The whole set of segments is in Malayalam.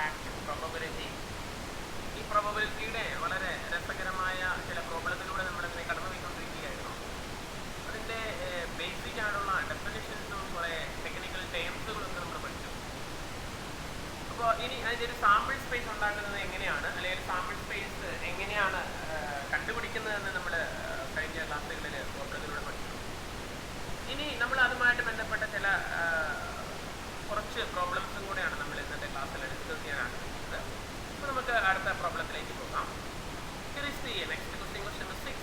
Fact probability. ഈ പ്രോബബിലിറ്റിയുടെ വളരെ രസകരമായ ചില പ്രോബ്ലത്തിലൂടെ നമ്മളിങ്ങനെ കടന്നു പോയിക്കൊണ്ടിരിക്കുകയായിരുന്നു. അതിൻ്റെ ബേസിക് ആയിട്ടുള്ള ഡെഫിനിഷൻസും കുറേ ടെക്നിക്കൽ ടേംസുകളൊക്കെ നമ്മൾ പഠിച്ചു. അപ്പോൾ ഇനി അതിൻ്റെ ഒരു സാമ്പിൾ സ്പേസ് ഉണ്ടാക്കുന്നത് എങ്ങനെയാണ്, അല്ലെങ്കിൽ സാമ്പിൾ സ്പേസ് എങ്ങനെയാണ് കണ്ടുപിടിക്കുന്നതെന്ന് നമ്മൾ കഴിഞ്ഞ ക്ലാസ്സുകളിൽ പ്രോബ്ലത്തിലൂടെ പഠിച്ചു. ഇനി നമ്മൾ അതുമായിട്ട് ബന്ധപ്പെട്ട ചില കുറച്ച് പ്രോബ്ലംസും കൂടെയാണ് നമ്മൾ ഇന്നത്തെ ക്ലാസ്സിൽ ഡിസ്കസ് ചെയ്യാൻ ആഗ്രഹിക്കുന്നത്. അപ്പോൾ നമുക്ക് അടുത്ത പ്രോബ്ലത്തിലേക്ക് പോകാം. Here is the next question, question number 6.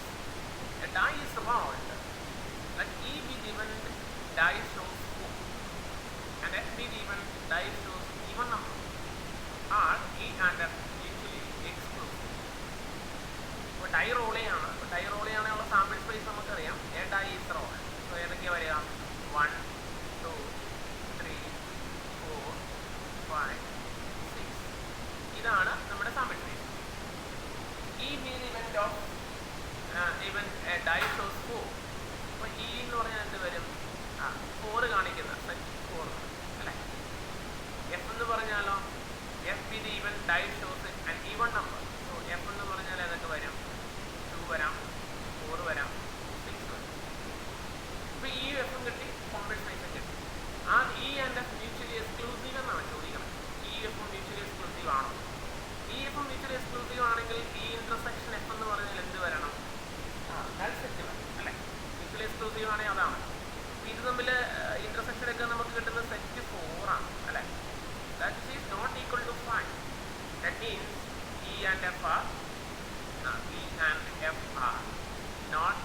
A die is round. Let E be given die shows 4 and F be given die shows even number. Are E and F mutually exclusive? അപ്പോൾ ഡൈ റോൾ ചെയ്യാണ്. അപ്പോൾ ഡൈ റോൾ ചെയ്യാനുള്ള സാമ്പിൾ സ്പേസ് നമുക്കറിയാം. A die is roll. അപ്പോൾ ഏതൊക്കെയാണ് വരിക? 1, 2, 3, 4, 5, 6. ഇതാണ് നമ്മുടെ സാമ്പിൾ സ്പേസ്. ഈ മീൻ ഇവന്റ് ഓഫ് ഇവൻ ഡൈ ഷോസ് 4. അപ്പോൾ ഈ എന്ന് പറഞ്ഞാൽ എന്ത് വരും? 4 കാണിക്കുന്ന സെറ്റ് 4 അല്ലേ. എഫ് എന്ന് പറഞ്ഞാലോ F be the even dye shows an even number. So F എന്ന് പറഞ്ഞാൽ ഏതൊക്കെ വരും? 2 വരാം, 4 വരാം, 6 വരാം. അപ്പോൾ ഈ എഫും കിട്ടി, സാമ്പിൾ സ്പേസും കിട്ടി. ആ E and F mutually exclusive എന്നാണ് ചോദിക്കുന്നത്. ഈ എഫും മ്യൂച്വലി എക്സ്ക്ലൂസീവ് ആണോ? ഈ എഫും മ്യൂച്വലി എക്സ്ക്ലൂസീവ് ആണെങ്കിൽ ഈ ഇന്റർസെക്ഷൻ എഫ് എന്ന് പറഞ്ഞാൽ എന്ത് വരണം? നൾ സെറ്റ് വരണം അല്ലേ. മ്യൂച്വലി എക്സ്ക്ലൂസീവ് ആണെങ്കിൽ അതാണ്. ഇത് തമ്മിൽ ഇന്റർസെക്ഷൻ ഒക്കെ നമുക്ക് കിട്ടുന്ന സെറ്റ് 4 ആണ് അല്ലേ. That is not equal to 5. That means E and F are not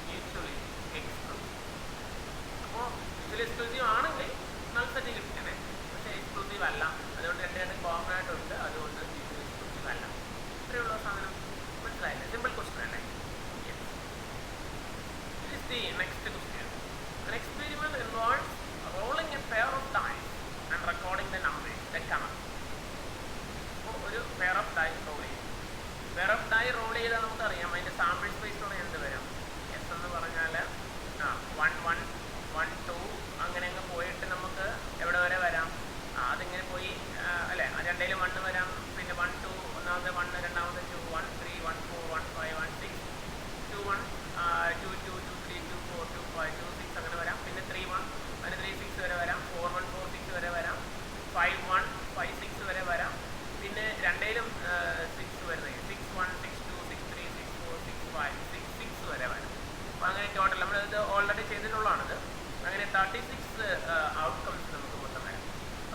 mutually exclusive. അപ്പോൾ മ്യൂച്വലി എക്സ്ക്ലൂസീവ് ആണെങ്കിൽ നൾ സെറ്റ് കിട്ടണേ, പക്ഷേ എക്സ്ക്ലൂസീവ് അല്ല. അതുകൊണ്ട് രണ്ടും കോമൺ ആയിട്ടുണ്ട്, അതുകൊണ്ട് മ്യൂച്വലി എക്സ്ക്ലൂസീവ് അല്ല. ഇത്രയുള്ള സാധനം മനസ്സിലായില്ലേ? സിമ്പിൾ ക്വസ്റ്റ്യൻ അല്ലേ. This is the next question. An experiment involves rolling a pair of dice and recording the numbers that come up. അപ്പോൾ ഒരു പെയർ ഓഫ് ഡൈ റോൾ ചെയ്യും. പെയർ ഓഫ് ഡൈ റോൾ ചെയ്താൽ നമുക്കറിയാം അതിൻ്റെ സാമ്പിൾ സ്പേസോടെ എന്ത് വരും? എസ് എന്ന് പറഞ്ഞാൽ 1, 1, 1, 2 അങ്ങനെ അങ്ങ് പോയിട്ട് നമുക്ക് എവിടെ വരെ വരാം? അതിങ്ങനെ പോയി അല്ലേ. രണ്ടേലും 1 വരാം, പിന്നെ 1, 2 ഒന്നാമത്തെ 1, രണ്ടാമത്തെ 2, 1, 3, 1, 4, 1, 5, 1, 6, 2, 1, 2, 2, 2, 3, 2, 4, 2, 5, 2, 6 അങ്ങനെ വരാം. പിന്നെ 3, 1, അതിന് 3, 6 വരെ വരാം. 4, 1, 4, 6 വരെ വരാം. 5, 1, 5, 6 വരെ വരാം. പിന്നെ രണ്ടേലും 6 വരുന്നത് 6, 1, 6, 2, 6, 3, 6, 4, 6, 5, 6, 6 വരെ വരാം. അപ്പോൾ അങ്ങനെ ടോട്ടൽ നമ്മളിത് ഓൾറെഡി ചെയ്തിട്ടുള്ളതാണിത്. അങ്ങനെ 36 ഔട്ട്കംസ് നമുക്ക് മൊത്തം വരാം.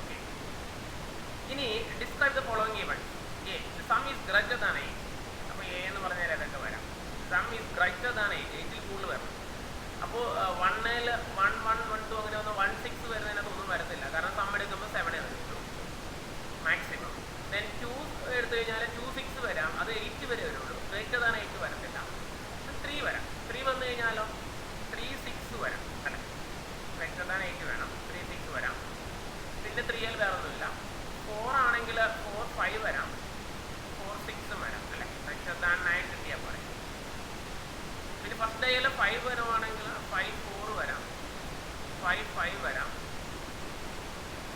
ഓക്കെ. ഇനി describe the following event. A some is greater than 8. അപ്പോൾ എ എന്ന് പറഞ്ഞാൽ ഏതൊക്കെ വരാം? സം ഈസ് ഗ്രേറ്റർ ദാൻ 8, 8ൽ കൂടുതൽ വരണം. അപ്പോൾ 1ൽ 1, 1, 1, 2 അങ്ങനെ ഒന്ന് 1, 6 വരുന്നതിനകത്ത് ഒന്നും വരത്തില്ല. കാരണം സം എടുക്കുമ്പോൾ 7 വരുള്ളൂ മാക്സിമം. ദെൻ 2 എടുത്തു കഴിഞ്ഞാൽ 2, 6 വരാം. അത് 8 വരെ വരുള്ളൂ. ഗ്രേറ്റർ ദാൻ 8 വരത്തില്ല. 3 വരാം. 3 വന്നു കഴിഞ്ഞാലോ 3, 6 വരാം അല്ലേ. ഗ്രേറ്റർ ദാൻ 8 വേണം. 3, 6 വരാം. പിന്നെ 3ൽ വേറെ ഒന്നുമില്ല. 4 ആണെങ്കിൽ 4, 5 വരാം. 4, 6 വരാം അല്ലേ. ഗ്രേറ്റർ ദാൻ 9 കിട്ടിയാൽ പോലെ. പിന്നെ ഫസ്റ്റ് ഡേയിൽ 5 വരുവാണെങ്കിൽ 5, 4 വരാം. 5, 5 വരാം.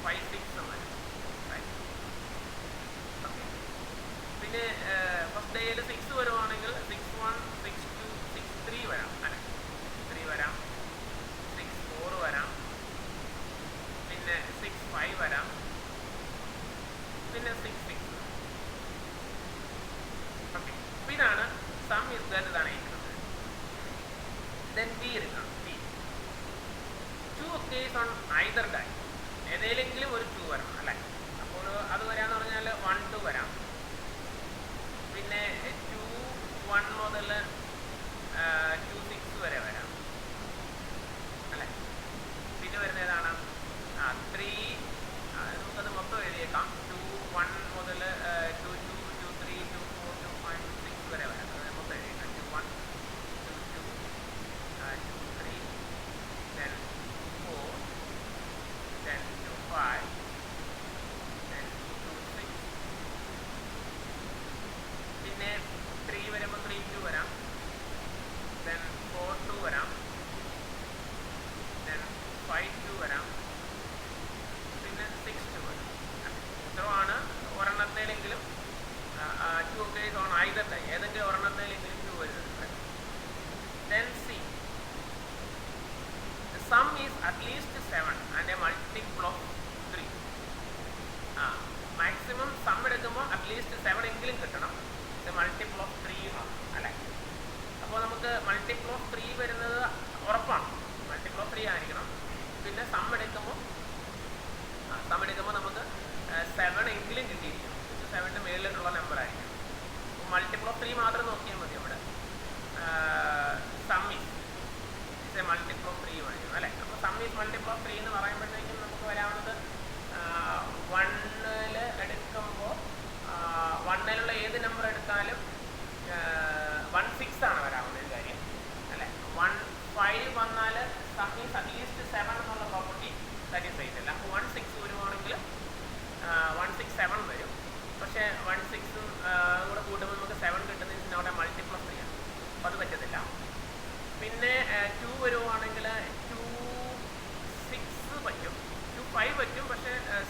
5, 6 വരാം. ഓക്കെ. പിന്നെ ഫസ്റ്റ് ഡേയിൽ 6 വരുവാണെങ്കിൽ 6, 1, 6, 2, 6, 3 വരാം അല്ലേ. 3 വരാം. 6, 4 വരാം. പിന്നെ 6, 5 വരാം. പിന്നെ 6, 6 വരാം. ഓക്കെ. അപ്പോൾ ഇതാണ് some is greater than 8. Then B എടുക്കണം. B 2 occurs on either die. ഏതെങ്കിലും ഒരു 2 വരണം അല്ലേ. അപ്പോൾ അത് വരാമെന്ന് പറഞ്ഞാൽ 1, 2 വരാം. പിന്നെ 2, 1 മുതൽ 2, 6 വരെ വരാം അല്ലേ. പിന്നെ വരുന്ന ഏതാണ്? 3 നമുക്കത് മൊത്തം എഴുതിയേക്കാം. 2, 1 മുതൽ 2, 2, 2, 3, 2, 4, 2, 5, 6 വരെ വരാം. അത് മൊത്തം എഴുതിയേക്കാം. 2, 1, 2, 2, 2, 3, then 4, then 2, 5,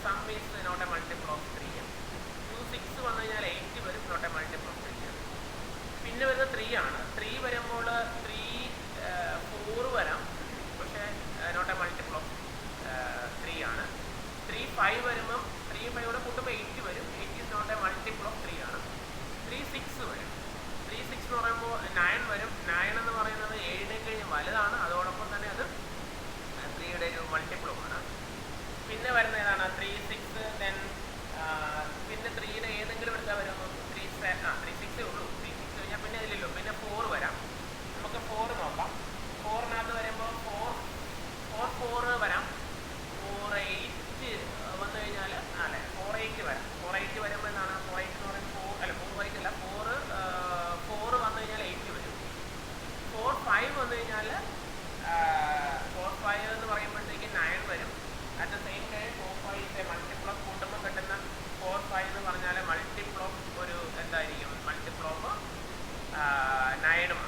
sum is not a multiple of 3. 2, 6 വന്നു കഴിഞ്ഞാൽ 8 വരും, not a multiple of 3. പിന്നെ വരുന്നത് 3 ആണ്. 3 വരുമ്പോൾ 3 4 വരാം, പക്ഷേ not a multiple of 3 ആണ്. 3 5 വരുമ്പം 3 5 കൂടെ കൂട്ടുമ്പോൾ 8 വരും. 8 is not a multiple of 3 ആണ്. 3 6 വരും. 3 6 എന്ന് പറയുമ്പോൾ 9 വരും. 9 എന്ന് പറയുന്നത് 7 കഴിഞ്ഞ് വലുതാണ്, അതോടൊപ്പം തന്നെ അത് 3യുടെ ഒരു മൾട്ടിപ്പിളുമാണ്. പിന്നെ വരുന്ന ഏതാണ്? 3 6 ദെൻ പിന്നെ 3യുടെ ഏതെങ്കിലും എടുത്താൽ വരുമ്പോൾ 3 6 ഉള്ളൂ. 3 6 കഴിഞ്ഞാൽ പിന്നെ ഇതിലല്ലോ, പിന്നെ 4 വരാം. നമുക്ക് 4 നോക്കാം. 4-നകത്ത് വരുമ്പോൾ 4 വരാം. 4 8 വന്നു കഴിഞ്ഞാൽ അല്ലേ 4 8 വരാം. 4 8 വരുമ്പോൾ എന്താണ്? 4 8 എന്ന് പറയുമ്പോൾ 4 8 അല്ല 4 വന്നു കഴിഞ്ഞാൽ 8 വരും. 4 5 വന്നു കഴിഞ്ഞാൽ 4 5 എന്ന് പറയുമ്പോഴത്തേക്ക് 9 വരും. At the same time 4 5 multiple of കൂട്ടുമ്പോൾ കിട്ടുന്ന 4 5 എന്ന് പറഞ്ഞാൽ മൾട്ടിപ്പിൾ ഓഫ് ഒരു എന്തായിരിക്കും? മൾട്ടിപ്പിൾ ഓഫ് 9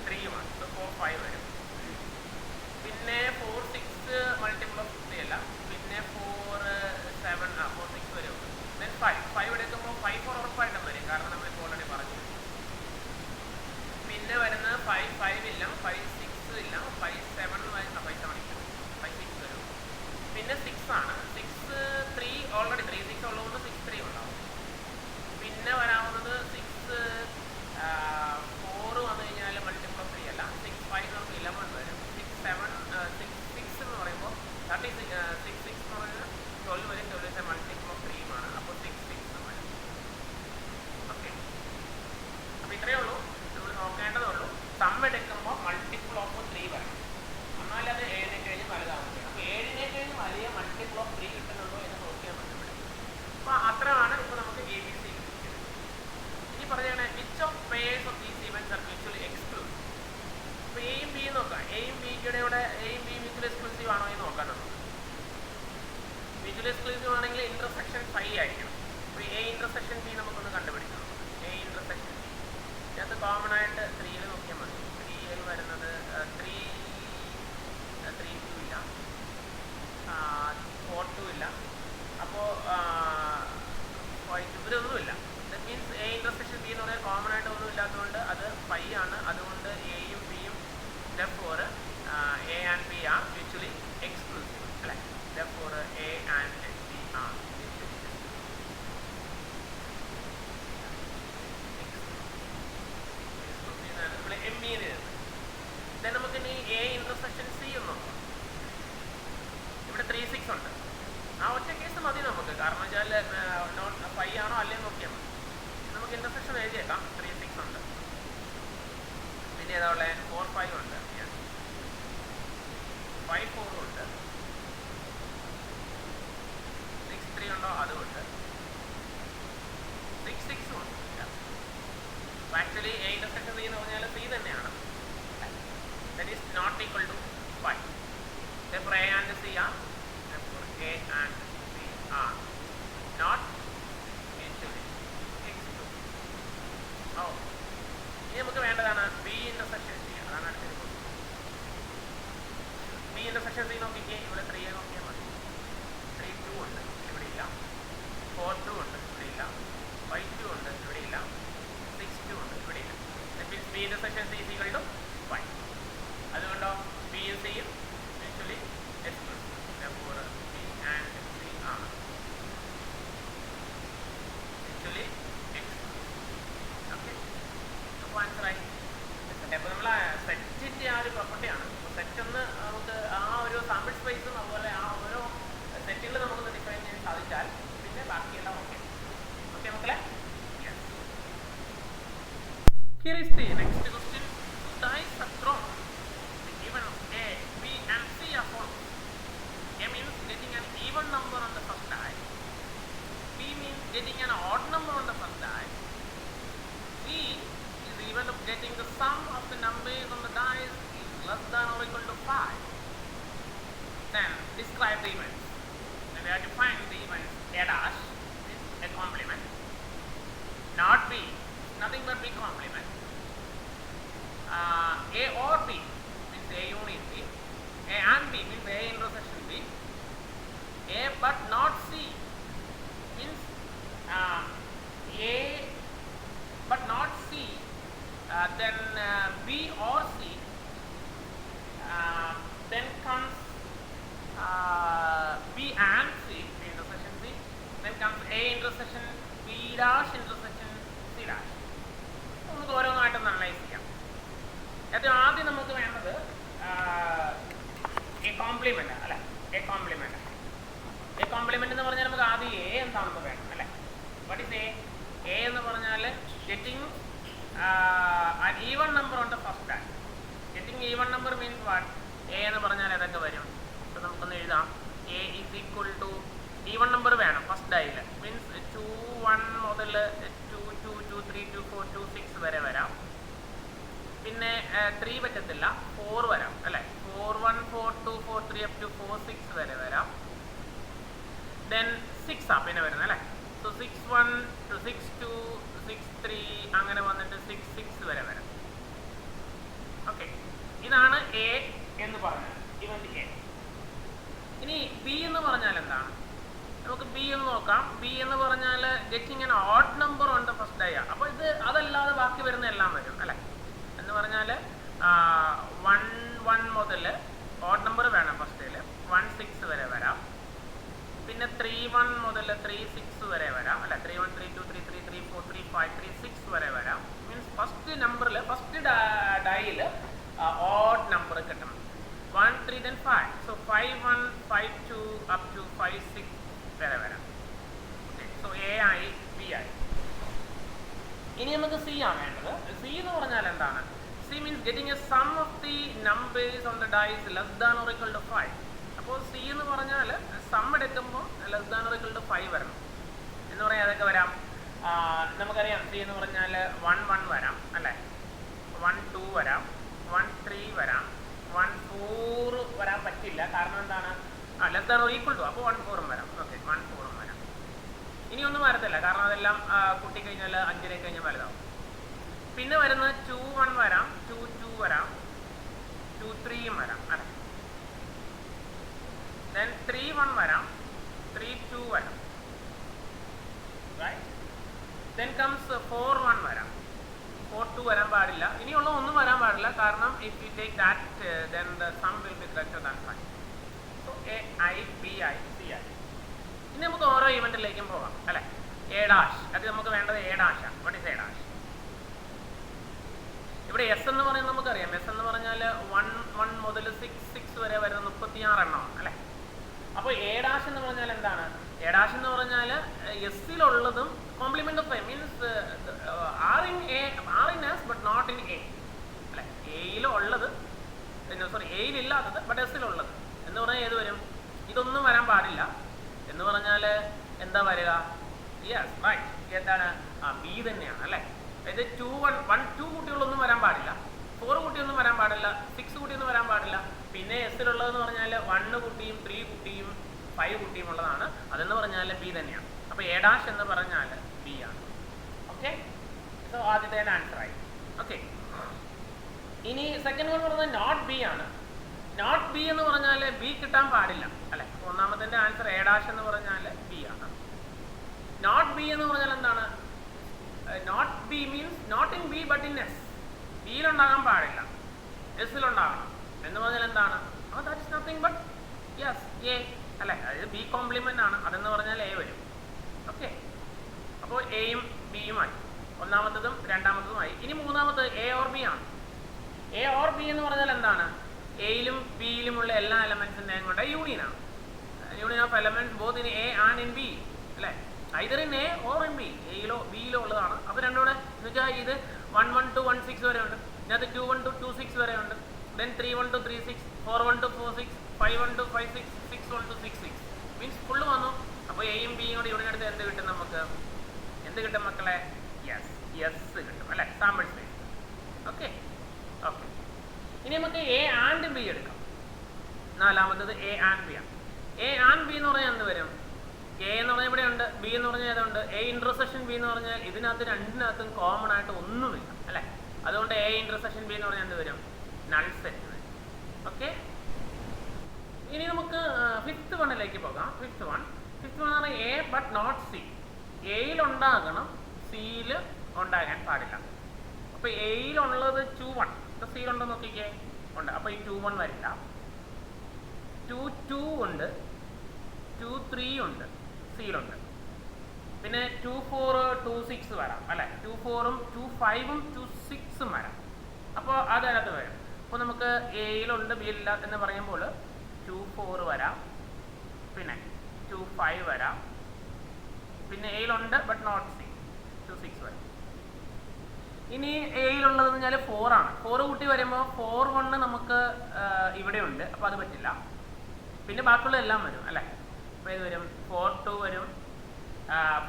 3 സോ 4 5 വരും. പിന്നെ 4 6 മൾട്ടിപ്പിൾ ഓഫ് 3 അല്ല, പിന്നെ 4 7 4 6 വരും. ദെൻ 5 എടുക്കുമ്പോൾ 5 4 ഉറപ്പായിട്ടും വരും, കാരണം നമ്മളിപ്പോൾ ഓൾറെഡി പറഞ്ഞു. പിന്നെ വരുന്നത് 5 ഇല്ല, 5 6 ഇല്ല, 5 7 ഇല്ല, 5 7 ഇല്ല, 5 6 വരും. പിന്നെ 6 ആണ്. 6 3 ഓൾറെഡി 3 6 ഉള്ളതുകൊണ്ട് 6 3 ഉണ്ടാവും. പിന്നെ വരാവുന്നത് 6 4 വന്നു കഴിഞ്ഞാൽ മൾട്ടിപ്പിൾ ഓഫ് 3 അല്ല, 6 5 നമുക്ക് 11 വരും. 6 7 6 എന്ന് പറയുമ്പോൾ 6 6 എന്ന് പറയുന്നത് 12 വരും. 12 മൾട്ടിപ്പിൾ ഓഫ് 3 ആണ്, അപ്പോൾ 6 6 വരും. ഓക്കെ, അപ്പോൾ ഇത്രയേ ഉള്ളൂ. നമ്മൾ നോക്കേണ്ടതേ ഉള്ളൂ. സം എടുക്കുമ്പോൾ മൾട്ടിപ്പിൾ ഓഫ് 3 വരണം, എന്നാലും അത് 7 കഴിഞ്ഞ് വലുതാവും. അപ്പോൾ 7 കഴിഞ്ഞ് വലിയ മൾട്ടിപ്പിൾ ഓഫ് 3 കിട്ടുന്നുണ്ടോ എന്ന് നോക്കിയാൽ മതി. അപ്പോൾ അത്രയാണ് ഇപ്പോൾ നമുക്ക് ABC ലഭിക്കുന്നത്. ഇനി പറയുകയാണ് which of pairs of these events R mutually exclusive. ഇപ്പോൾ എയും ബിയും നോക്കാം. എയും ബിയുടെ കൂടെ എയും ബി മ്യൂച്വലി എക്സ്ക്ലൂസീവ് ആണോ എന്ന് നോക്കാം. നമുക്ക് മ്യൂച്വലി എക്സ്ക്ലൂസീവ് ആണെങ്കിൽ ഇന്റർസെക്ഷൻ 5 ആയിരിക്കണം. അപ്പോൾ എ ഇന്റർസെക്ഷൻ ബി നമുക്കൊന്ന് കണ്ടുപിടിക്കണം. എ ഇന്റർസെക്ഷൻ ബി ഇതിനകത്ത് കോമൺ ആയിട്ട് 3യിൽ നോക്കിയാൽ മതി. 3യിൽ വരുന്നത് 3 2 ഇല്ല, 4 2 ഇല്ല, അപ്പോൾ 5 ഇവരൊന്നുമില്ല. That means A intersection B എന്ന് പറഞ്ഞാൽ കോമൺ ആയിട്ട് ഒന്നും ഇല്ലാത്തതുകൊണ്ട് അത് 5 ആണ്. അതുകൊണ്ട് എയും ബിയും therefore A and B are mutually exclusive. അല്ലേ? Therefore A and B are mutually exclusive. നമ്മൾ എം ബി ദെൻ നമുക്ക് ഇനി എ ഇന്റർസെക്ഷൻ സി ഒന്ന് നോക്കാം. ഇവിടെ 3 6 ഉണ്ട്. ആ ഒറ്റ കേസ് മതി നമുക്ക്, കാരണം വെച്ചാൽ 5 ആണോ അല്ലേ നോക്കിയാൽ മതി. നമുക്ക് ഇന്റർസെക്ഷൻ എഴുതിയേക്കാം. 3 6 ഉണ്ട്. പിന്നെ ഏതാ ഉള്ളത്? 4 5 ഉണ്ട്, 5 4 ഉണ്ട്, 6 3 ഉണ്ടോ? അതുകൊണ്ട് 6 6 ഉണ്ട്. ആക്ച്വലി എ ഇന്റർസെക്ഷൻ സി എന്ന് പറഞ്ഞാൽ സി തന്നെയാണ്. That is not equal to 5. Therefore A and C are A and C are not mutually exclusive. ഓ, ഇനി നമുക്ക് വേണ്ടതാണ് ബി ഇന്റർസെക്ഷൻ സി. അതാണ് അടുത്തത്. ബി ഇന്റർസെക്ഷൻ സി നോക്കിക്കേ. ഇവിടെ 3 നോക്കിയാൽ മതി. 3 2 ഉണ്ട്, ഇവിടെ ഇല്ല. 4 2 ഉണ്ട്, ഇവിടെ ഇല്ല. 5 2 ഉണ്ട്, ഇവിടെ ഇല്ല. 6 2 ഉണ്ട്, ഇവിടെ ഇല്ല. That means B intersection C is equal to 5. അതുകൊണ്ടോ ബിയും സിയും mutually exclusive. Therefore B and C are mutually exclusive. Okay, അപ്പോൾ ആൻസറായി. അപ്പോൾ നമ്മൾ സെറ്റിൻ്റെ ആ ഒരു പ്രോപ്പർട്ടിയാണ്. സെറ്റ് ഒന്ന് നമുക്ക് ആ ഒരു സാമ്പിൾ സ്പേസും അതുപോലെ ആ ഓരോ സെറ്റുകൾ നമുക്കൊന്ന് ഡിഫൈൻ ചെയ്യാൻ സാധിച്ചാൽ പിന്നെ ബാക്കിയെല്ലാം ഓക്കെ. ഓക്കെ മക്കളെ, here is the next question. Dice are thrown. The given A, B and C are follows. A means getting an even number on the first die. B means getting an odd number on the first die. C is even of getting the sum of the numbers on the dice is less than or equal to 5. Then describe the events. Then we have to find the events. A dash is a complement. Not B, nothing but B complement. A or B means A union B. A and B means A intersection B. A but not C dash intersection C dash. നമുക്ക് ഓരോന്നായിട്ടൊന്ന് അനലൈസ് ചെയ്യാം. ഏറ്റവും ആദ്യം നമുക്ക് വേണ്ടത് എ കോംപ്ലിമെന്റ് അല്ലെ. എ കോംപ്ലിമെന്റ് എന്ന് പറഞ്ഞാൽ നമുക്ക് ആദ്യം എ എന്താണെന്ന് വേണം അല്ലെ. വാട്ട് ഈസ് എ എന്ന് പറഞ്ഞാൽ getting an even number on the first dash. Getting even number means what? A എന്ന് പറഞ്ഞാൽ ഏതൊക്കെ വരും? അപ്പോൾ നമുക്കൊന്ന് എഴുതാം. A is equal to even number വേണം ഫസ്റ്റ് ഡൈയിൽ. മീൻസ് 2 1 മുതൽ 2 2 2 3 2 4 2 6 വരെ വരാം. പിന്നെ 3 പറ്റത്തില്ല, 4 വരാം അല്ലേ. 4 1 4 2 4 3 up to 4 6 വരെ വരാം. ദെൻ 6 ആ പിന്നെ വരുന്നത് അല്ലേ. സോ 6 1 to 6 2 6 3 അങ്ങനെ വന്നിട്ട് 6 6 വരെ വരാം. ഓക്കെ, ഇതാണ് എ എന്ന് പറഞ്ഞാൽ ഇവന്റ് എ. ഇനി ബി എന്ന് പറഞ്ഞാൽ എന്താണ്? നമുക്ക് ബി എന്ന് നോക്കാം. ബി എന്ന് പറഞ്ഞാൽ getting an odd number on the first die. അപ്പോൾ ഇത് അതല്ലാതെ ബാക്കി വരുന്ന എല്ലാം വരും അല്ലേ. എന്ന് പറഞ്ഞാൽ 1 1 മുതൽ ഓഡ് നമ്പർ വേണം ഫസ്റ്റിൽ. 1 6 വരെ വരാം. പിന്നെ 3 1 മുതൽ 3 6 വരെ വരാം അല്ല. 3 1 3 2 3 3 3 4 3 5 3 6 വരെ വരാം. മീൻസ് ഫസ്റ്റ് നമ്പറിൽ ഫസ്റ്റ് ഡൈയിൽ ഓഡ് നമ്പർ കിട്ടണം. 1 3 then 5. സോ 5 1 5 2 up to 5 6 വരെ വരാം. സോ എ ആയി ബി ആയി. ഇനി നമുക്ക് സി ആണ് വേണ്ടത്. സി എന്ന് പറഞ്ഞാൽ എന്താണ്? C means getting a sum of the numbers on the dice less than or equal to 5. അപ്പോൾ സി എന്ന് പറഞ്ഞാൽ സം എടുക്കുമ്പോൾ less than or equal to 5 വരണം. എന്ന് പറയാൻ അതൊക്കെ വരാം. നമുക്കറിയാം സി എന്ന് പറഞ്ഞാൽ 1 1 വരാം അല്ലേ. 1 2 വരാം. 1 3 വരാം. 1 4 വരാൻ പറ്റില്ല. കാരണം എന്താണ്? Less than or equal to. അപ്പോൾ 1 4 വരാം. ഓക്കെ, 1 4 വരാം. ഇനി ഒന്നും വരത്തില്ല, കാരണം അതെല്ലാം കൂട്ടിക്കഴിഞ്ഞാൽ 5 കഴിഞ്ഞാൽ വലുതാവും. പിന്നെ വരുന്നത് 2 1 വരാം. 2 2 വരാം. 2 3 വരാം അല്ലേ. then 3 1 വരാം. 3 2 വരാം. right? then comes 4 1 വരാം. 4 2 വരാൻ പാടില്ല. ഇനിയുള്ള ഒന്നും വരാൻ പാടില്ല, കാരണം if you take that then the sum will be greater than 5. so A I B I C I. ഇനി നമുക്ക് ഓരോ ഇവന്റിലേക്കും പോകാം അല്ലേ. എ ഡാഷ്, അത് നമുക്ക് വേണ്ടത് എ ഡാഷാണ്. What is A dash? ഇവിടെ എസ് എന്ന് പറയുന്നത് നമുക്കറിയാം. എസ് എന്ന് പറഞ്ഞാൽ 1 1 മുതൽ 6 6 വരെ വരുന്ന 36 എണ്ണമാണ് അല്ലേ. അപ്പോൾ എ ഡാഷ് എന്ന് പറഞ്ഞാൽ എന്താണ്? എ ഡാഷ് എന്ന് പറഞ്ഞാൽ എസ്സിലുള്ളതും complement of A means are in S but not in A അല്ലെ. എയിലുള്ളത് സോറി എയിലില്ലാത്തത് ബട്ട് എസ്സിലുള്ളത് എന്ന് പറഞ്ഞാൽ ഏത് വരും? ഇതൊന്നും വരാൻ പാടില്ല. എന്ന് പറഞ്ഞാൽ എന്താ വരിക? Yes right. എന്താണ്? ബി തന്നെയാണ് അല്ലേ. അതായത് 2 1 1 2 കുട്ടികളൊന്നും വരാൻ പാടില്ല. 4 കുട്ടിയൊന്നും വരാൻ പാടില്ല. 6 കുട്ടിയൊന്നും വരാൻ പാടില്ല. പിന്നെ എസ്സിലുള്ളതെന്ന് പറഞ്ഞാൽ 1 കുട്ടിയും 3 കുട്ടിയും 5 കുട്ടിയും ഉള്ളതാണ്. അതെന്ന് പറഞ്ഞാൽ ബി തന്നെയാണ്. അപ്പോൾ എ ഡാഷ് എന്ന് പറഞ്ഞാൽ ബി ആണ്. ഓക്കെ, സോ ആദ്യത്തെ ആൻസർ ആയി. ഓക്കെ, ഇനി സെക്കൻഡ് വൺ പറയുന്നത് നോട്ട് ബി ആണ്. നോട്ട് ബി എന്ന് പറഞ്ഞാൽ ബി കിട്ടാൻ പാടില്ല അല്ലെ. ഒന്നാമത്തെ ആൻസർ എ ഡാഷ് എന്ന് പറഞ്ഞാൽ ബി ആണ്. നോട്ട് ബി എന്ന് പറഞ്ഞാൽ എന്താണ്? Not B means not in B but in S. ബിയിലുണ്ടാകാൻ പാടില്ല, എസിലുണ്ടാകണം. എന്ന് പറഞ്ഞാൽ എന്താണ്? That is nothing but yes A അല്ലെ. അതായത് ബി കോംപ്ലിമെന്റ് ആണ്. അതെന്ന് പറഞ്ഞാൽ എ വരും. ഓക്കെ, അപ്പോൾ എയും ബിയുമായി ഒന്നാമത്തതും രണ്ടാമത്തതുമായി. ഇനി മൂന്നാമത് എ ഓർ ബി ആണ്. എ ഓർ ബി എന്ന് പറഞ്ഞാൽ എന്താണ്? എയിലും ബിയിലുമുള്ള എല്ലാ എലമെന്റ്സിൻ്റെയും കൊണ്ട് യൂണിയനാണ്. Union of elements both in A and in B അല്ലേ. Either in A or in B, എയിലോ ബിയിലോ ഉള്ളതാണ്. അപ്പോൾ രണ്ടുകൂടെ എന്ന് വെച്ചാൽ ഇത് 1 1 to 1 6 വരെ ഉണ്ട്. ഇതിനകത്ത് 2 1 to 2 6 വരെ ഉണ്ട്. then 3 1 to 3 6, 4 1 to 4 6, 5 1 to 5 6, 6 1 to 6 6 means full വന്നു. അപ്പോൾ എയും ബിയും കൂടെ യൂണിയൻ എടുത്ത് എന്ത് കിട്ടും നമുക്ക്? എന്ത് കിട്ടും മക്കളെ? യെസ് യെസ് കിട്ടും അല്ലേ. Sample space. ഓക്കെ ഓക്കെ, ഇനി നമുക്ക് എ ആൻഡ് ബി എടുക്കാം. നാലാമത്തത് എ ആൻഡ് ബി ആണ്. എ ആൻഡ് ബി എന്ന് പറഞ്ഞാൽ എന്ത് വരും? എ എന്ന് പറഞ്ഞാൽ ഇവിടെ ഉണ്ട്, ബി എന്ന് പറഞ്ഞാൽ ഏതുണ്ട്? എ ഇന്റർസെക്ഷൻ ബി എന്ന് പറഞ്ഞാൽ ഇതിനകത്ത് രണ്ടിനകത്തും കോമൺ ആയിട്ട് ഒന്നുമില്ല അല്ലേ. അതുകൊണ്ട് എ ഇന്റർസെക്ഷൻ ബി എന്ന് പറഞ്ഞാൽ എന്ത് വരും? നൾ സെറ്റ് വരും. ഓക്കെ, ഇനി നമുക്ക് ഫിഫ്ത്ത് വണ്ണിലേക്ക് പോകാം. ഫിഫ്ത്ത് വൺ ആണ് എ ബട്ട് നോട്ട് സി. എയിലുണ്ടാകണം, സിയിൽ ഉണ്ടാകാൻ പാടില്ല. അപ്പോൾ എയിലുള്ളത് 2 1, ഇപ്പോൾ സിയിലുണ്ടോ നോക്കിക്കേ, ഉണ്ട്. അപ്പോൾ ഈ 2 1 വരില്ല. 2 2 ഉണ്ട്, 2 3 ഉണ്ട്, സിയിലുണ്ട്. പിന്നെ 2 4 2 6 വരാം അല്ലേ, 2 4ഉം 2 5ഉം 2 6ഉം വരാം. അപ്പോൾ അതിനകത്ത് വരും. അപ്പോൾ നമുക്ക് എയിലുണ്ട് ബി ഇല്ല എന്ന് പറയുമ്പോൾ 2 4 വരാം, പിന്നെ 2 5 വരാം, പിന്നെ എയിലുണ്ട് ബട്ട് നോട്ട് സി 2 6 വരാം. ഇനി എയിലുള്ളതെന്ന് പറഞ്ഞാൽ 4 ആണ്. 4 കൂട്ടി വരുമ്പോൾ 4 1 നമുക്ക് ഇവിടെ ഉണ്ട്, അപ്പോൾ അത് പറ്റില്ല. പിന്നെ ബാക്കിയുള്ള എല്ലാം വരും അല്ലേ. അപ്പോൾ ഇത് വരും 4 2 വരും,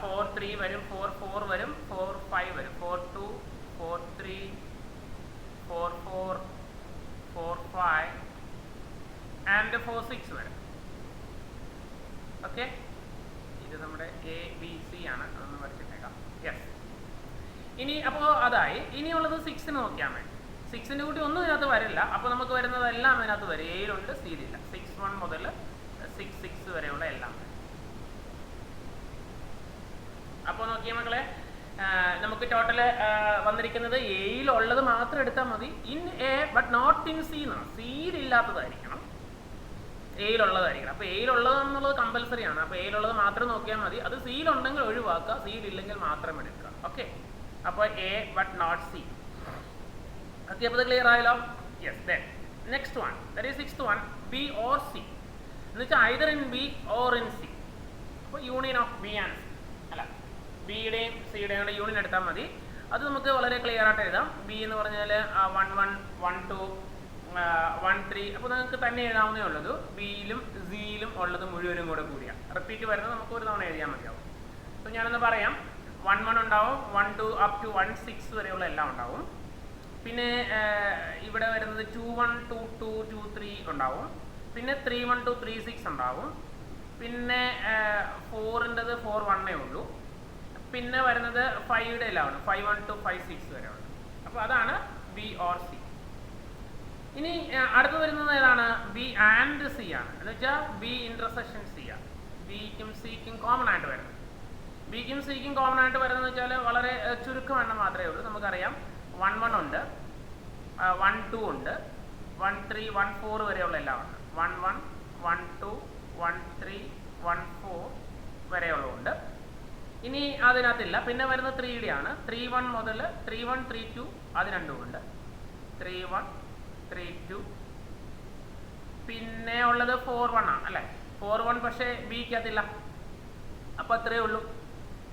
4 3 വരും, 4 4 വരും, 4 5 വരും, 4 2 4 3 4 4 4 5 ആൻഡ് 4 6 വരും. ഓക്കെ, ഇത് നമ്മുടെ എ ബി സി ആണ്, അതൊന്ന് വരച്ചിട്ടേക്കാം. യെസ്. ഇനി അപ്പോൾ അതായി. ഇനിയുള്ളത് 6 നോക്കിയാൽ മതി. 6ൻ്റെ കൂട്ടി ഒന്നും ഇതിനകത്ത് വരില്ല. അപ്പോൾ നമുക്ക് വരുന്നതെല്ലാം അതിനകത്ത് വരും. എയിലുണ്ട് സിയിലില്ല. 6 1 മുതൽ 6 6 വരെയുള്ള എല്ലാം വരും. അപ്പോൾ നോക്കിയ മക്കളെ, നമുക്ക് ടോട്ടൽ വന്നിരിക്കുന്നത് എയിലുള്ളത് മാത്രം എടുത്താൽ മതി. In A but not in C എന്നാണ്. സിയിലില്ലാത്തതായിരിക്കണം, എയിലുള്ളതായിരിക്കണം. അപ്പോൾ എയിലുള്ളത് എന്നുള്ളത് കമ്പൽസറി ആണ്. അപ്പോൾ എയിലുള്ളത് മാത്രം നോക്കിയാൽ മതി. അത് സിയിലുണ്ടെങ്കിൽ ഒഴിവാക്കുക, സിയിലില്ലെങ്കിൽ മാത്രം എടുക്കുക. ഓക്കെ, അപ്പോൾ A but not C. Okay, അപ്പോൾ ഇത് ക്ലിയർ ആയല്ലോ. Yes. Then next one, that is 6th one, B or C എന്ന് വെച്ചാൽ either in B or in C. അപ്പോൾ union of B and C അല്ല, ബിയുടെയും സിയുടെയും കൂടെ യൂണിയൻ എടുത്താൽ മതി. അത് നമുക്ക് വളരെ ക്ലിയർ ആയിട്ട് എഴുതാം. ബി എന്ന് പറഞ്ഞാൽ 1 1 1 2 1 3. അപ്പോൾ നിങ്ങൾക്ക് തന്നെ എഴുതാവുന്നേ ഉള്ളത്. ബിയിലും സിയിലും ഉള്ളത് മുഴുവനും കൂടെ കൂടിയാണ്. റിപ്പീറ്റ് വരുന്നത് നമുക്ക് ഒരു തവണ എഴുതിയാൽ മതിയാവും. അപ്പോൾ ഞാനൊന്ന് പറയാം. 1 1 ഉണ്ടാവും, 1 2 അപ് ടു 1 6 വരെയുള്ള എല്ലാം ഉണ്ടാവും. പിന്നെ ഇവിടെ വരുന്നത് 2 1 2 2 2 3 ഉണ്ടാവും. പിന്നെ 3 1 2 3 6 ഉണ്ടാവും. പിന്നെ 4ൻ്റെത് 4 1 ഉള്ളൂ. പിന്നെ വരുന്നത് 5യുടെ എല്ലാം ഉണ്ട്, 5 1 2 5 6 വരെ ഉണ്ട്. അപ്പോൾ അതാണ് ബി ഓർ സി. ഇനി അടുത്ത് വരുന്നത് ഏതാണ്? ബി ആൻഡ് സി ആണ്. എന്ന് വെച്ചാൽ ബി ഇന്റർസെക്ഷൻ സി ആണ്. ബിക്കും സിക്കും കോമൺ ആയിട്ട് വരുന്നത്. ബിക്കും സിക്കും കോമൺ ആയിട്ട് വരുന്നത് വെച്ചാൽ വളരെ ചുരുക്കം എണ്ണം മാത്രമേ ഉള്ളൂ. നമുക്കറിയാം 1 1 ഉണ്ട്, 1 2 ഉണ്ട്, 1 3 1 4 വരെയുള്ള എല്ലാം ഉണ്ട്. 1 1 1 2 1 3 1 4 വരെയുള്ളതുണ്ട്. ഇനി അതിനകത്തില്ല. പിന്നെ വരുന്നത് 3യുടെ ആണ്. 3 1 മുതൽ 3 1 3 2 അത് രണ്ടും ഉണ്ട്. 3 1 3 2. പിന്നെ ഉള്ളത് 4 1 ആണ് അല്ലേ. 4 1 പക്ഷേ ബിക്കകത്തില്ല. അപ്പോൾ അത്രയേ ഉള്ളൂ.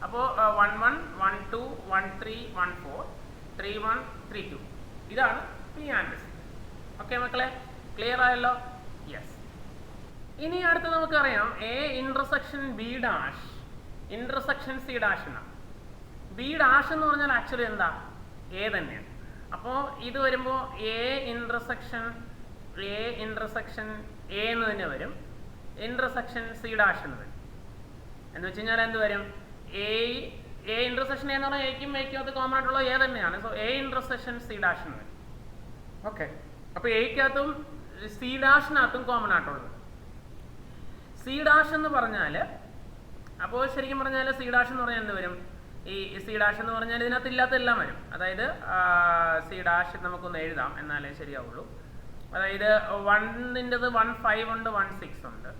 അപ്പോൾ 1 1 1 2 1 3 1 4 3 1 3 2. ഇതാണ് ബി ആൻഡ് സി. ഓക്കെ മക്കളെ, ക്ലിയർ ആയല്ലോ? യെസ്. ഇനി അടുത്ത് നമുക്കറിയാം A intersection B dash intersection C dash എന്നാണ്. ബി ഡാഷ് എന്ന് പറഞ്ഞാൽ ആക്ച്വലി എന്താ? എ തന്നെയാണ്. അപ്പോൾ ഇത് വരുമ്പോൾ എ ഇന്റർസെക്ഷൻ എ എന്ന് തന്നെ വരും. ഇന്റർസെക്ഷൻ സി ഡാഷ് എന്ന് വരും. എന്ന് വെച്ച് കഴിഞ്ഞാൽ എന്ത് വരും? എ ഇന്റർസെക്ഷൻ എന്ന് പറഞ്ഞാൽ എക്കും എക്കും അത് കോമൺ ആയിട്ടുള്ള എ തന്നെയാണ്. So A intersection C dash എന്ന് വരും. ഓക്കെ, അപ്പോൾ എക്കകത്തും സി ഡാഷിനകത്തും കോമൺ ആയിട്ടുള്ളത് സി ഡാഷ് എന്ന് പറഞ്ഞാൽ, അപ്പോൾ ശരിക്കും പറഞ്ഞാൽ സി ഡാഷ് എന്ന് പറഞ്ഞാൽ എന്ത് വരും? ഈ സി ഡാഷ് എന്ന് പറഞ്ഞാൽ ഇതിനകത്ത് ഇല്ലാത്തെല്ലാം വരും. അതായത് സി ഡാഷ് നമുക്കൊന്ന് എഴുതാം, എന്നാലേ ശരിയാവുള്ളൂ. അതായത് 1ൻ്റെത് 1 5 ഉണ്ട്, 1 6 ഉണ്ട്,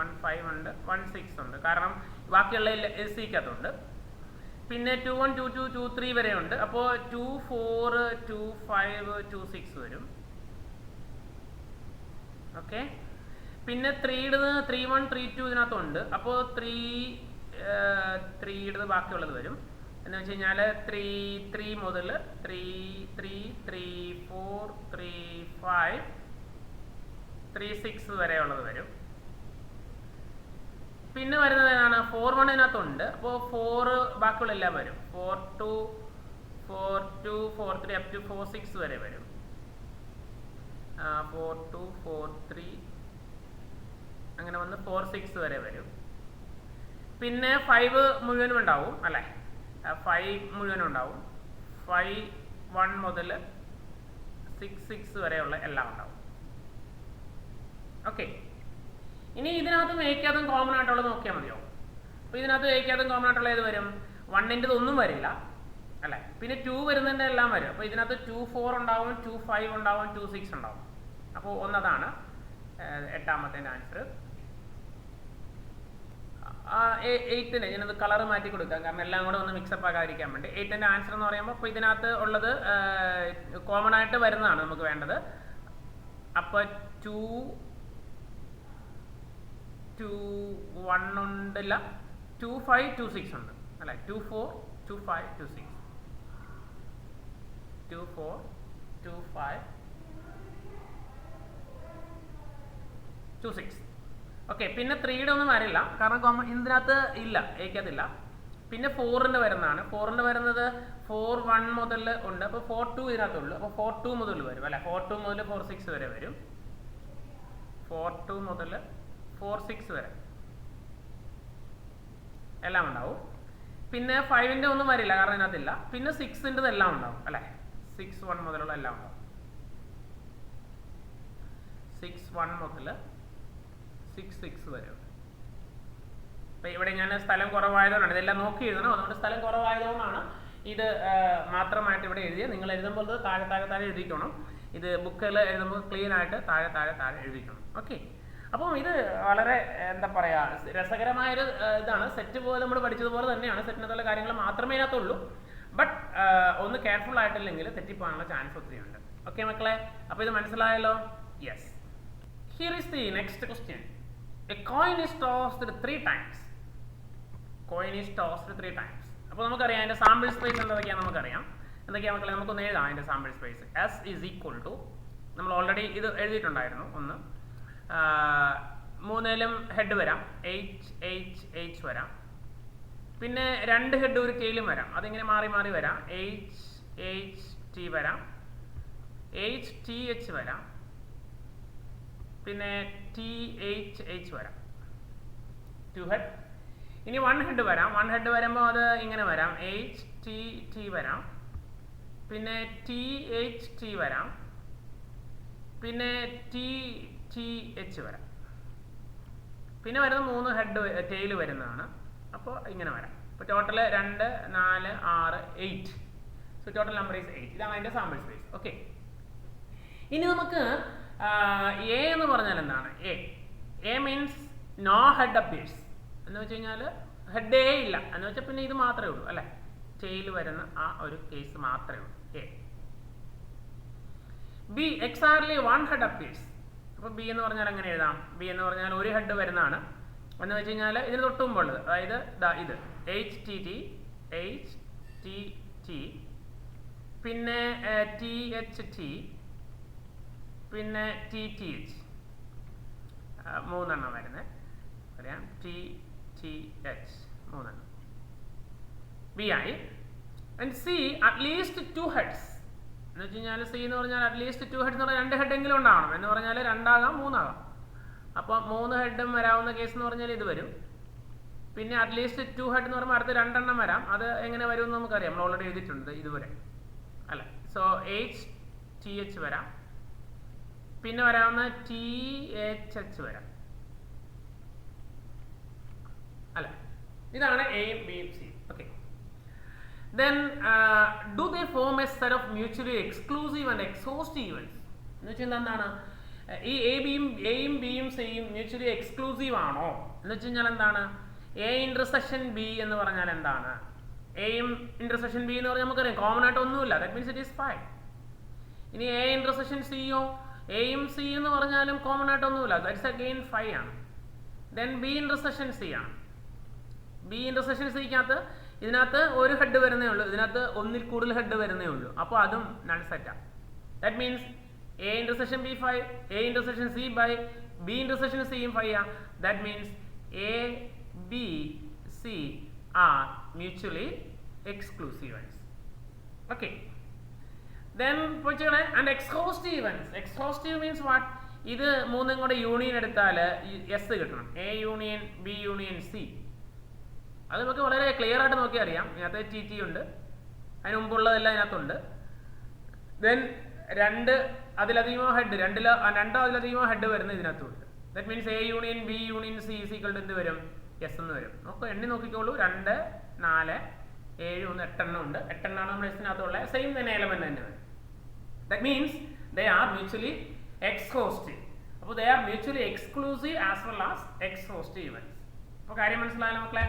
1 5 ഉണ്ട്, 1 6 ഉണ്ട്. കാരണം ബാക്കിയുള്ള സിക്കകത്തുണ്ട്. പിന്നെ 2 1 2 2 2 3 വരെ ഉണ്ട്. അപ്പോൾ 2 4 2 5 2 6 വരും. ഓക്കെ, പിന്നെ 3യുടേത് 3 1 3 2 ഇതിനകത്തുണ്ട്. അപ്പോൾ 3യുടേത് ബാക്കിയുള്ളത് വരും. എന്ന് വെച്ച് കഴിഞ്ഞാൽ 3 3 മുതൽ 3 3 3 4 3 5 3 6 വരെയുള്ളത് വരും. പിന്നെ വരുന്നത് ഏതാണ്? 4 1 ഇതിനകത്തുണ്ട്. അപ്പോൾ 4 ബാക്കിയുള്ള എല്ലാം വരും. 4 2 4 2 4 3 അപ് ടു 4 6 വരെ വരും. 4 2 4 3 അങ്ങനെ വന്ന് 4 6 വരെ വരും. പിന്നെ 5 മുഴുവനും ഉണ്ടാവും അല്ലേ. 5 മുഴുവനും ഉണ്ടാവും. 5 1 മുതൽ 6 6 വരെയുള്ള എല്ലാം ഉണ്ടാവും. ഓക്കെ, ഇനി ഇതിനകത്തും എക്കകത്തും കോമൺ ആയിട്ടുള്ളത് നോക്കിയാൽ മതിയോ? അപ്പോൾ ഇതിനകത്ത് എക്കകത്തും കോമൺ ആയിട്ടുള്ള ഏത് വരും? 1ൻ്റെത് ഒന്നും വരില്ല അല്ലേ. പിന്നെ 2 വരുന്നതിൻ്റെ എല്ലാം വരും. അപ്പോൾ ഇതിനകത്ത് 2 4 ഉണ്ടാവും, 2 5 ഉണ്ടാവും, 2 6 ഉണ്ടാവും. അപ്പോൾ ഒന്നതാണ് 8ാമത്തെ ആൻസർ. 8ന് ഞാനത് കളർ മാറ്റി കൊടുക്കാം, കാരണം എല്ലാം കൂടെ ഒന്ന് മിക്സപ്പ് ആകാതിരിക്കാൻ വേണ്ടി. 8ന്റെ ആൻസർ എന്ന് പറയുമ്പോൾ ഇപ്പോൾ ഇതിനകത്ത് ഉള്ളത് കോമൺ ആയിട്ട് വരുന്നതാണ് നമുക്ക് വേണ്ടത്. അപ്പോൾ 2 2 1 ഉണ്ടല്ല, 2 5 2 6 ഉണ്ട് അല്ലെ, 2 4 2 5 2 6 2 4 2 5 2 6. ഓക്കെ, പിന്നെ 3യുടെ ഒന്നും വരില്ല, കാരണം ഇതിനകത്ത് ഇല്ല, ഏക്കത്തില്ല. പിന്നെ 4ന്റെ വരുന്നതാണ്. 4ന്റെ വരുന്നത് 4 1 മുതൽ ഉണ്ട്, അപ്പോൾ 4 2 ഇതിനകത്തുള്ളൂ. അപ്പോൾ 4 2 മുതൽ വരും അല്ലെ, 4 2 മുതൽ 4 6 വരെ വരും. 4 2 മുതൽ 4 6 വരെ എല്ലാം ഉണ്ടാവും. പിന്നെ 5ന്റെ ഒന്നും വരില്ല, കാരണം ഇതിനകത്തില്ല. പിന്നെ 6ന്റെ എല്ലാം ഉണ്ടാവും അല്ലെ, 6 1 മുതലുള്ള എല്ലാം ഉണ്ടാവും. 6 1 മുതൽ 6 6 വരെ. അപ്പോൾ ഇവിടെ ഞാൻ സ്ഥലം കുറവായതുകൊണ്ടാണ് ഇതെല്ലാം നോക്കി എഴുതണം, അതുകൊണ്ട് സ്ഥലം കുറവായതുകൊണ്ടാണ് ഇത് മാത്രമായിട്ട് ഇവിടെ എഴുതിയത്. നിങ്ങൾ എഴുതുമ്പോൾ താഴെ എഴുതിക്കണം. ഇത് ബുക്കിൽ എഴുതുമ്പോൾ ക്ലീൻ ആയിട്ട് താഴെ എഴുതിക്കണം. ഓക്കെ, അപ്പം ഇത് വളരെ എന്താ പറയുക രസകരമായൊരു ഇതാണ്. സെറ്റ് പോലെ നമ്മൾ പഠിച്ചതുപോലെ തന്നെയാണ്, സെറ്റിനകത്തുള്ള കാര്യങ്ങൾ മാത്രമേ ഇതിനകത്തുള്ളൂ. ബട്ട് ഒന്ന് കെയർഫുൾ ആയിട്ടില്ലെങ്കിൽ തെറ്റിപ്പോകാനുള്ള ചാൻസ് ഒത്തിരി ഉണ്ട്. ഓക്കെ മക്കളെ, അപ്പോൾ ഇത് മനസ്സിലായല്ലോ? Yes. Here is the next question. A coin is tossed 3 times. Coin is tossed 3 times. അപ്പോൾ നമുക്കറിയാം അതിൻ്റെ സാമ്പിൾ സ്പേസ് എന്തൊക്കെയാണ് നമുക്കറിയാം. എന്തൊക്കെയാണ് മക്കളെ, നമുക്കൊന്ന് എഴുതാം അതിൻ്റെ sample space. S is equal to, നമ്മൾ ഓൾറെഡി ഇത് എഴുതിയിട്ടുണ്ടായിരുന്നു. ഒന്ന് 3ലും ഹെഡ് വരാം, H വരാം. പിന്നെ 2 ഹെഡ് ഒരു കെയിലും വരാം, അതിങ്ങനെ മാറി വരാം. H വരാം, HTH വരാം, പിന്നെ THH വരാം. 2 ഹെഡ്. ഇനി 1 ഹെഡ് വരാം. 1 ഹെഡ് വരുമ്പോൾ അത് ഇങ്ങനെ വരാം, HTT വരാം, പിന്നെ THT വരാം, പിന്നെ TTH വരാം. പിന്നെ വരുന്നത് 3 ഹെഡ് ടെയിൽ വരുന്നതാണ്. അപ്പോൾ ഇങ്ങനെ വരാം. അപ്പോൾ total 2 4 6 8. So total number is 8. ഇതാണ് അതിൻ്റെ സാമ്പിൾ സ്പേസ്. ഓക്കെ, ഇനി നമുക്ക് എ എന്ന് പറഞ്ഞാൽ എന്താണ്? A means no head appears എന്ന് വെച്ച് കഴിഞ്ഞാൽ ഹെഡ് എ ഇല്ല എന്ന് വെച്ചാൽ പിന്നെ ഇത് മാത്രമേ ഉള്ളൂ അല്ലേ, ടെയിൽ വരുന്ന ആ ഒരു കേസ് മാത്രമേ ഉള്ളൂ A. B exactly 1 head appears. അപ്പോൾ ബി എന്ന് പറഞ്ഞാൽ എങ്ങനെ എഴുതാം? ബി എന്ന് പറഞ്ഞാൽ ഒരു ഹെഡ് വരുന്നതാണ് എന്ന് വെച്ച് കഴിഞ്ഞാൽ ഇതിന് തൊട്ട് മുമ്പുള്ളത്, അതായത് ഇത് HTT, പിന്നെ THT, പിന്നെ TTH, 3 എണ്ണം വരുന്നത് അറിയാം. TTH 3 എണ്ണം. ബി ആയി. ആൻഡ് സി അറ്റ്ലീസ്റ്റ് 2 ഹെഡ്സ് എന്ന് വെച്ച് കഴിഞ്ഞാൽ സി എന്ന് പറഞ്ഞാൽ അറ്റ്ലീസ്റ്റ് 2 ഹെഡ്സ് എന്ന് പറഞ്ഞാൽ 2 ഹെഡെങ്കിലും ഉണ്ടാവണം എന്ന് പറഞ്ഞാൽ 2 ആകാം 3 ആകാം. അപ്പോൾ 3 ഹെഡും വരാവുന്ന കേസ് എന്ന് പറഞ്ഞാൽ ഇത് വരും. പിന്നെ അറ്റ്ലീസ്റ്റ് 2 ഹെഡ് എന്ന് പറയുമ്പോൾ അടുത്ത് 2 എണ്ണം വരാം. അത് എങ്ങനെ വരും എന്ന് നമുക്കറിയാം, നമ്മൾ ഓൾറെഡി എഴുതിയിട്ടുണ്ട് ഇതുവരെ അല്ലേ. സോ HTH വരാം, പിന്നെ വരാവുന്ന THH വരാം അല്ലേ. ഇതാണ് എയും ബിയും സിയും. Okay, then do they form a set of mutually exclusive and exhaustive events? എന്ന് വെച്ചാൽ എന്താണ് ഈ എയും ബിയും സിയും മ്യൂച്വലി എക്സ്ക്ലൂസീവ് ആണോ എന്ന് വെച്ച് കഴിഞ്ഞാൽ എന്താണ്? എ ഇന്റർസെക്ഷൻ ബി എന്ന് പറഞ്ഞാൽ എന്താണ്? എയും ഇന്റർസെക്ഷൻ ബി എന്ന് പറഞ്ഞാൽ നമുക്കറിയാം കോമൺ ആയിട്ട് ഒന്നുമില്ല, ദാറ്റ് മീൻസ് ഇറ്റ് ഈസ് 5. ഇനി എ ഇന്റർസെക്ഷൻ സിയോ, എയും സി എന്ന് പറഞ്ഞാലും കോമൺ ആയിട്ട് ഒന്നുമില്ല, ദാറ്റ്സ് അഗെയിൻ 5 ആണ്. ദെൻ ബി ഇന്റർസെക്ഷൻ സി ആണ്. ബി ഇന്റർസെക്ഷൻ സിക്കകത്ത് ഇതിനകത്ത് ഒരു ഹെഡ് വരുന്നേ ഉള്ളൂ, ഇതിനകത്ത് ഒന്നിൽ കൂടുതൽ ഹെഡ് വരുന്നേ ഉള്ളൂ, അപ്പോൾ അതും നൾ സെറ്റാണ്. That means A intersection B 5, A intersection C by B intersection സിയും 5 ആണ്. That means A B C are mutually exclusive events. Okay, then പോയിച്ചോളെ. And exhaustive events. Exhaustive means what? ഇത് മൂന്നും കൂടെ യൂണിയൻ എടുത്താൽ എസ് കിട്ടണം. A union B union C. അത് നമുക്ക് വളരെ ക്ലിയർ ആയിട്ട് നോക്കി അറിയാം. ഇതിനകത്ത് TT ഉണ്ട്, അതിന് മുമ്പുള്ളതെല്ലാം ഇതിനകത്തുണ്ട്. ദെൻ 2 അതിലധികമോ ഹെഡ്, 2 അതിലധികമോ ഹെഡ് വരുന്ന ഇതിനകത്തുണ്ട്. That means A union B union C equal to എന്ത് വരും? എസ് എന്ന് വരും. നമുക്ക് എണ്ണി നോക്കിക്കോളൂ. 2 4 7 1 8 എണ്ണം ഉണ്ട്. 8 എണ്ണമാണ് നമ്മുടെ എസിനകത്തുള്ള സെയിം തന്നെ എലമെന്റ് തന്നെ വരും. That means they are mutually exhaustive. അപ്പോൾ they are mutually exclusive as well as exhaustive events. അപ്പോൾ കാര്യം മനസ്സിലായാലും മക്കളെ.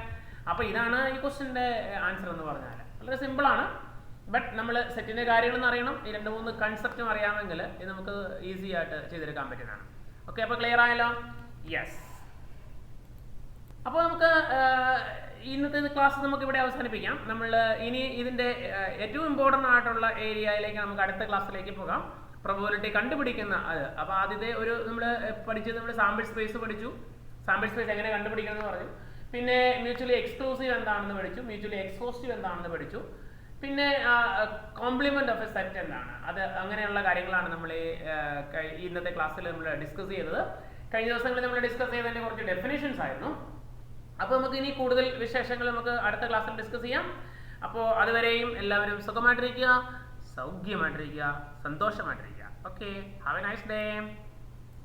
അപ്പോൾ ഇതാണ് ഈ ക്വസ്റ്റിൻ്റെ ആൻസർ എന്ന് പറഞ്ഞാൽ. വളരെ സിമ്പിളാണ്. ബട്ട് നമ്മൾ സെറ്റിൻ്റെ കാര്യങ്ങളെന്ന് അറിയണം, ഈ 2-3 കൺസെപ്റ്റും അറിയാമെങ്കിൽ ഇത് നമുക്ക് ഈസി ആയിട്ട് ചെയ്തെടുക്കാൻ പറ്റുന്നതാണ്. ഓക്കെ, അപ്പോൾ ക്ലിയർ ആയല്ലോ? യെസ്. അപ്പോൾ നമുക്ക് ഇന്നത്തെ ക്ലാസ് നമുക്ക് ഇവിടെ അവസാനിപ്പിക്കാം. നമ്മൾ ഇനി ഇതിൻ്റെ ഏറ്റവും ഇമ്പോർട്ടൻ്റ് ആയിട്ടുള്ള ഏരിയയിലേക്ക് നമുക്ക് അടുത്ത ക്ലാസ്സിലേക്ക് പോകാം. പ്രോബബിലിറ്റി കണ്ടുപിടിക്കുന്ന അത്. അപ്പോൾ ആദ്യത്തെ ഒരു നമ്മൾ പഠിച്ചത് നമ്മൾ സാമ്പിൾ സ്പേസ് പഠിച്ചു. സാമ്പിൾ സ്പേസ് എങ്ങനെ കണ്ടുപിടിക്കണം എന്ന് പറഞ്ഞു. പിന്നെ മ്യൂച്വലി എക്സ്ക്ലൂസീവ് എന്താണെന്ന് പഠിച്ചു. മ്യൂച്വലി എക്സ്ക്ലൂസീവ് എന്താണെന്ന് പഠിച്ചു. പിന്നെ കോംപ്ലിമെന്റ് ഓഫ് എ സെറ്റ് എന്താണ്, അത് അങ്ങനെയുള്ള കാര്യങ്ങളാണ് നമ്മൾ ഇന്നത്തെ ക്ലാസ്സിൽ നമ്മൾ ഡിസ്കസ് ചെയ്തത്. കഴിഞ്ഞ ദിവസങ്ങളിൽ നമ്മൾ ഡിസ്കസ് ചെയ്തതിൻ്റെ കുറച്ച് ഡെഫിനേഷൻസ് ആയിരുന്നു. അപ്പോൾ നമുക്ക് ഇനി കൂടുതൽ വിശേഷങ്ങൾ നമുക്ക് അടുത്ത ക്ലാസ്സിൽ ഡിസ്കസ് ചെയ്യാം. അപ്പോൾ അതുവരെയും എല്ലാവരും സുഖമായിട്ടിരിക്കുക, സൗഖ്യമായിട്ടിരിക്കുക, സന്തോഷമായിട്ടിരിക്കുക. Okay, have a nice day.